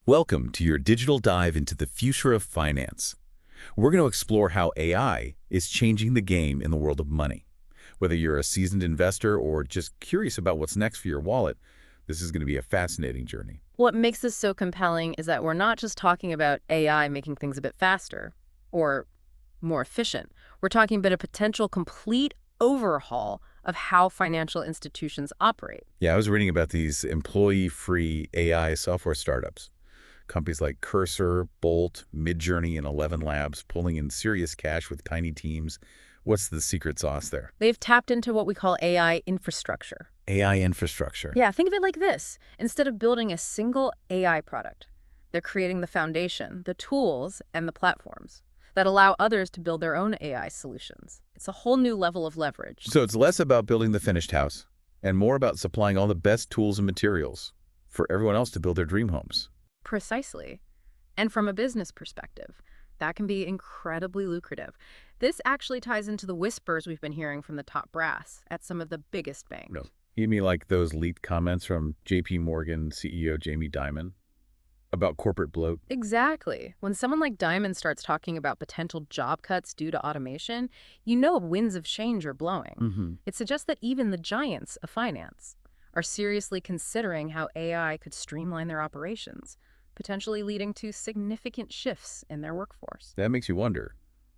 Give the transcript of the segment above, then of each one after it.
Welcome to your digital dive into the future of finance. We're going to explore how AI is changing the game in the world of money. Whether you're a seasoned investor or just curious about what's next for your wallet, this is going to be a fascinating journey. What makes this so compelling is that we're not just talking about AI making things a bit faster or more efficient. We're talking about a potential complete overhaul of how financial institutions operate. Yeah, I was reading about these employee-free AI software startups. Companies like Cursor, Bolt, Midjourney, and 11 Labs pulling in serious cash with tiny teams. What's the secret sauce there? They've tapped into what we call AI infrastructure. AI infrastructure. Yeah, think of it like this. Instead of building a single AI product, they're creating the foundation, the tools, and the platforms that allow others to build their own AI solutions. It's a whole new level of leverage. So it's less about building the finished house and more about supplying all the best tools and materials for everyone else to build their dream homes. Precisely. And from a business perspective, that can be incredibly lucrative. This actually ties into the whispers we've been hearing from the top brass at some of the biggest banks. No. You mean like those leaked comments from JP Morgan CEO Jamie Dimon about corporate bloat? Exactly. When someone like Diamond starts talking about potential job cuts due to automation, you know winds of change are blowing. It suggests that even the giants of finance are seriously considering how AI could streamline their operations, potentially leading to significant shifts in their workforce. That makes you wonder,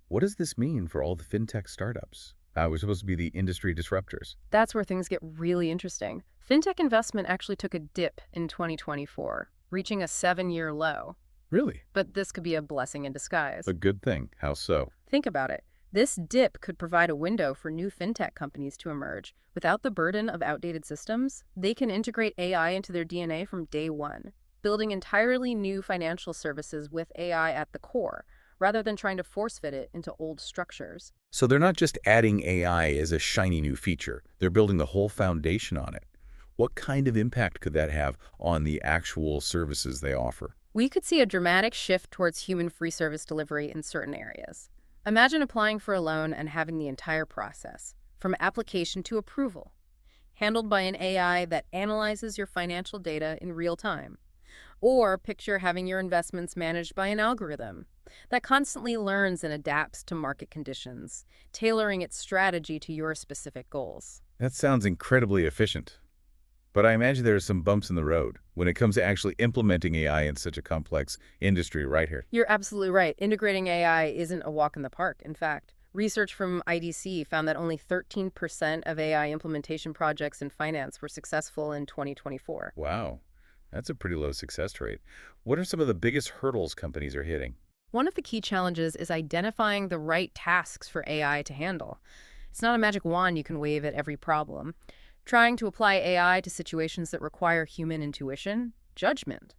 what does this mean for all the fintech startups? We're supposed to be the industry disruptors. That's where things get really interesting. Fintech investment actually took a dip in 2024, reaching a 7-year low. Really? But this could be a blessing in disguise. A good thing. How so? Think about it. This dip could provide a window for new fintech companies to emerge. Without the burden of outdated systems, they can integrate AI into their DNA from day one, building entirely new financial services with AI at the core, rather than trying to force-fit it into old structures. So they're not just adding AI as a shiny new feature. They're building the whole foundation on it. What kind of impact could that have on the actual services they offer? We could see a dramatic shift towards human-free service delivery in certain areas. Imagine applying for a loan and having the entire process, from application to approval, handled by an AI that analyzes your financial data in real time. Or picture having your investments managed by an algorithm that constantly learns and adapts to market conditions, tailoring its strategy to your specific goals. That sounds incredibly efficient. But I imagine there are some bumps in the road when it comes to actually implementing AI in such a complex industry right here. You're absolutely right. Integrating AI isn't a walk in the park. In fact, research from IDC found that only 13% of AI implementation projects in finance were successful in 2024. Wow, that's a pretty low success rate. What are some of the biggest hurdles companies are hitting? One of the key challenges is identifying the right tasks for AI to handle. It's not a magic wand you can wave at every problem. Trying to apply AI to situations that require human intuition, judgment,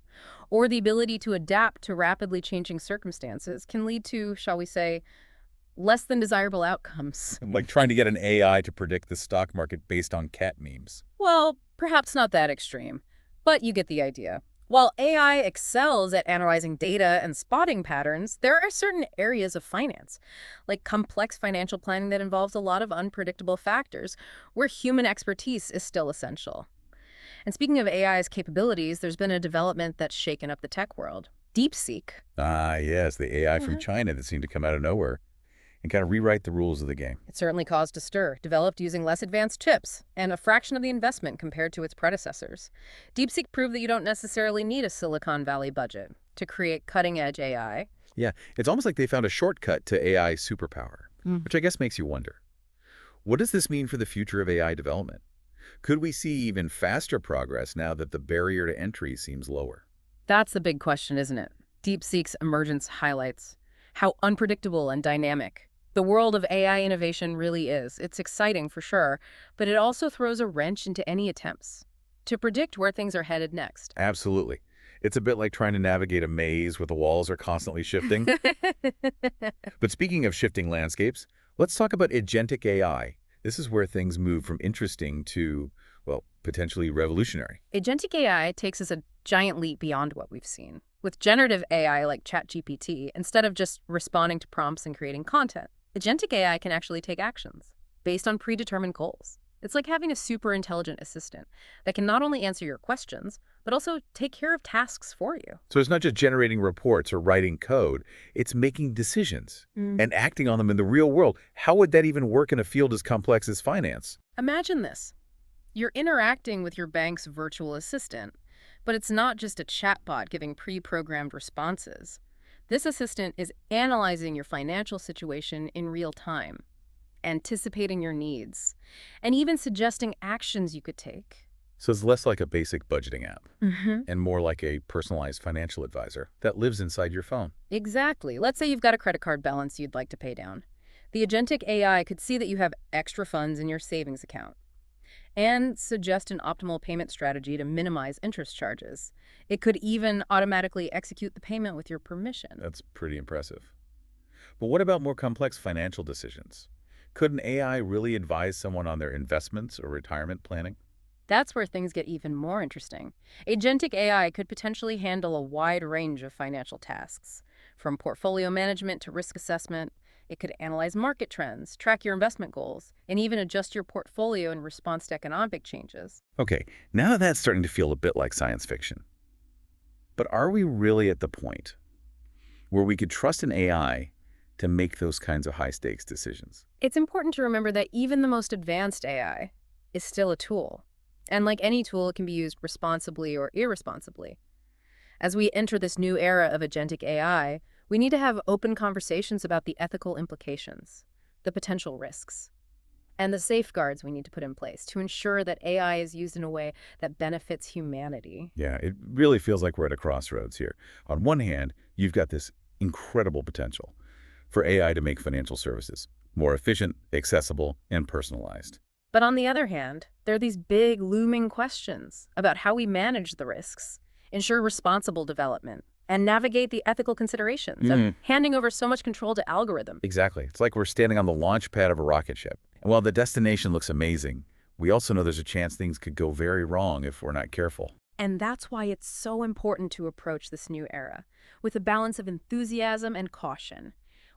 or the ability to adapt to rapidly changing circumstances can lead to, shall we say, less than desirable outcomes. Like trying to get an AI to predict the stock market based on cat memes. Well, perhaps not that extreme, but you get the idea. While AI excels at analyzing data and spotting patterns, there are certain areas of finance, like complex financial planning that involves a lot of unpredictable factors, where human expertise is still essential. And speaking of AI's capabilities, there's been a development that's shaken up the tech world. DeepSeek. Ah, yes, the AI from China that seemed to come out of nowhere and kind of rewrite the rules of the game. It certainly caused a stir, developed using less advanced chips and a fraction of the investment compared to its predecessors. DeepSeek proved that you don't necessarily need a Silicon Valley budget to create cutting-edge AI. Yeah, it's almost like they found a shortcut to AI superpower, which I guess makes you wonder. What does this mean for the future of AI development? Could we see even faster progress now that the barrier to entry seems lower? That's the big question, isn't it? DeepSeek's emergence highlights how unpredictable and dynamic the world of AI innovation really is. It's exciting for sure, but it also throws a wrench into any attempts to predict where things are headed next. Absolutely. It's a bit like trying to navigate a maze where the walls are constantly shifting. But speaking of shifting landscapes, let's talk about agentic AI. This is where things move from interesting to, well, potentially revolutionary. Agentic AI takes us a giant leap beyond what we've seen. With generative AI like ChatGPT, instead of just responding to prompts and creating content, agentic AI can actually take actions based on predetermined goals. It's like having a super intelligent assistant that can not only answer your questions, but also take care of tasks for you. So it's not just generating reports or writing code, it's making decisions and acting on them in the real world. How would that even work in a field as complex as finance? Imagine this. You're interacting with your bank's virtual assistant, but it's not just a chatbot giving pre-programmed responses. This assistant is analyzing your financial situation in real time, anticipating your needs, and even suggesting actions you could take. So it's less like a basic budgeting app Mm-hmm. and more like a personalized financial advisor that lives inside your phone. Exactly. Let's say you've got a credit card balance you'd like to pay down. The Agentic AI could see that you have extra funds in your savings account and suggest an optimal payment strategy to minimize interest charges. It could even automatically execute the payment with your permission. That's pretty impressive. But what about more complex financial decisions? Could an AI really advise someone on their investments or retirement planning? That's where things get even more interesting. Agentic AI could potentially handle a wide range of financial tasks, from portfolio management to risk assessment. It could analyze market trends, track your investment goals, and even adjust your portfolio in response to economic changes. Okay, now that's starting to feel a bit like science fiction. But are we really at the point where we could trust an AI to make those kinds of high-stakes decisions? It's important to remember that even the most advanced AI is still a tool. And like any tool, it can be used responsibly or irresponsibly. As we enter this new era of agentic AI, we need to have open conversations about the ethical implications, the potential risks, and the safeguards we need to put in place to ensure that AI is used in a way that benefits humanity. Yeah, it really feels like we're at a crossroads here. On one hand, you've got this incredible potential for AI to make financial services more efficient, accessible, and personalized. But on the other hand, there are these big looming questions about how we manage the risks, ensure responsible development, and navigate the ethical considerations of handing over so much control to algorithms. Exactly. It's like we're standing on the launch pad of a rocket ship. And while the destination looks amazing, we also know there's a chance things could go very wrong if we're not careful. And that's why it's so important to approach this new era with a balance of enthusiasm and caution.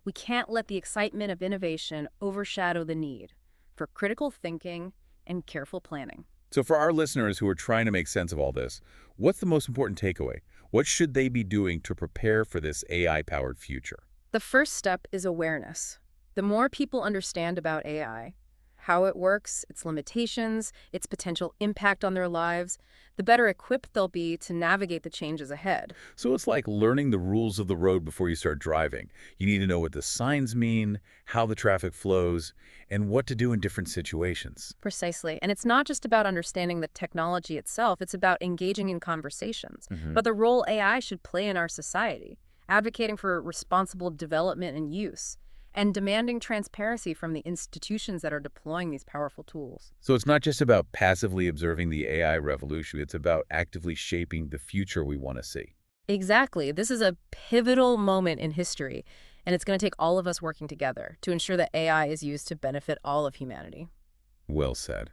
We can't let the excitement of innovation overshadow the need for critical thinking and careful planning. So for our listeners who are trying to make sense of all this, what's the most important takeaway? What should they be doing to prepare for this AI-powered future? The first step is awareness. The more people understand about AI, how it works, its limitations, its potential impact on their lives, the better equipped they'll be to navigate the changes ahead. So it's like learning the rules of the road before you start driving. You need to know what the signs mean, how the traffic flows, and what to do in different situations. Precisely. And it's not just about understanding the technology itself, it's about engaging in conversations. But the role AI should play in our society, advocating for responsible development and use, and demanding transparency from the institutions that are deploying these powerful tools. So it's not just about passively observing the AI revolution, it's about actively shaping the future we want to see. Exactly. This is a pivotal moment in history, and it's going to take all of us working together to ensure that AI is used to benefit all of humanity. Well said.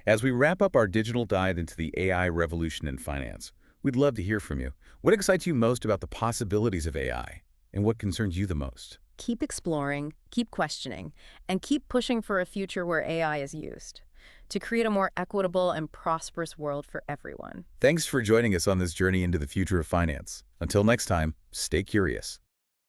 As we wrap up our digital dive into the AI revolution in finance, we'd love to hear from you. What excites you most about the possibilities of AI, and what concerns you the most? Keep exploring, keep questioning, and keep pushing for a future where AI is used to create a more equitable and prosperous world for everyone. Thanks for joining us on this journey into the future of finance. Until next time, stay curious.